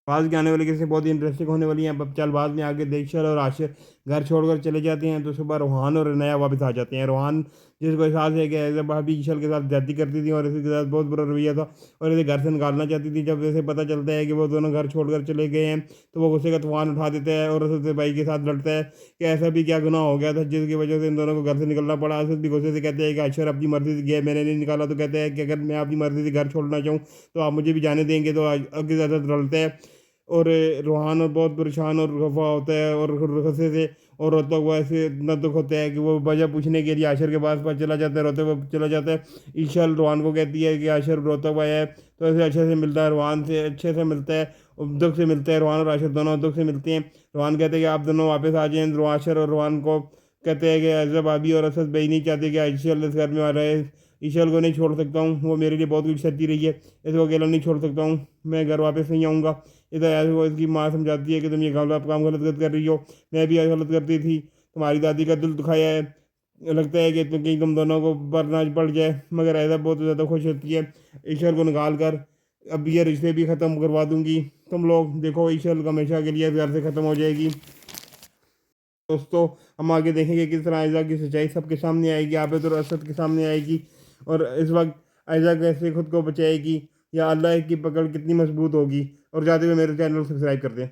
बाद की आने वाली किसी बहुत ही इंटरेस्टिंग होने वाली है। अब चल बाद में आगे देखशल और आशिर घर छोड़कर चले जाते हैं, तो सुबह रूहान और नया वापस आ जाते हैं। रूहान जिसको एहसास है कि ऐसा भाभी ईशल के साथ जाती करती थी और इसके साथ बहुत बुरा रवैया था और इसे घर से निकालना चाहती थी। जब इसे पता चलता है कि वो दोनों घर छोड़कर चले गए हैं, तो वो गुस्से का तूफान उठा देता है और उससे भाई के साथ लड़ता है कि ऐसा भी क्या गुनाह हो गया था जिसकी वजह से इन दोनों को घर से निकलना पड़ा। असद भी गुस्से से कहते हैं कि अशर अपनी मर्जी से गया, मैंने नहीं निकाला। तो कहते हैं कि अगर मैं अपनी मर्जी से घर छोड़ना चाहूँ तो आप मुझे भी जाने देंगे। तो आगे ज़्यादा लड़ता है और रूहान और बहुत परेशान और खफा होता है और गुस्से से और रोता हुआ ऐसे इतना दुख होता है कि वो वजह पूछने के लिए आशिर के पास चला जाता है, रोते हुए चला जाता है। ईशल रूहान को कहती है कि आशिर रोता हुआ है, तो ऐसे अच्छे से मिलता है, रूहान से अच्छे से मिलता है और दुख से मिलता है। रूहान और आशिर दोनों दुख से मिलते हैं। रूहान कहते हैं कि आप दोनों वापस आ जाएं। आशिर और रूहान को कहते हैं कि अजब भाभी और असद भाई नहीं चाहते कि ईशल इस घर में आ रहे। ईशल को नहीं छोड़ सकता हूँ, वो मेरे लिए बहुत कुछ सहती रही है, इसको अकेला नहीं छोड़ सकता हूँ, मैं घर वापस नहीं आऊँगा। इधर ऐसे वो इसकी माँ समझाती है कि तुम ये गलत काम गलत गलत कर रही हो, मैं भी गलत करती थी, तुम्हारी दादी का दिल दुखाया है, लगता है कि कहीं तुम दोनों को बर्दाश्त पड़ जाए। मगर ऐसा बहुत ज़्यादा खुश होती है ईश्वर को निकाल कर। अब ये रिश्ते भी ख़त्म करवा दूंगी, तुम लोग देखो ईश्वर हमेशा के लिए घर से ख़त्म हो जाएगी। दोस्तों, हम आगे देखेंगे किस तरह आयजा की सच्चाई सबके सामने आएगी, आबिद और असद के सामने आएगी और इस वक्त आयजा कैसे खुद को बचाएगी या अल्लाह की पकड़ कितनी मजबूत होगी। और जाते हुए मेरे चैनल को सब्सक्राइब कर दें।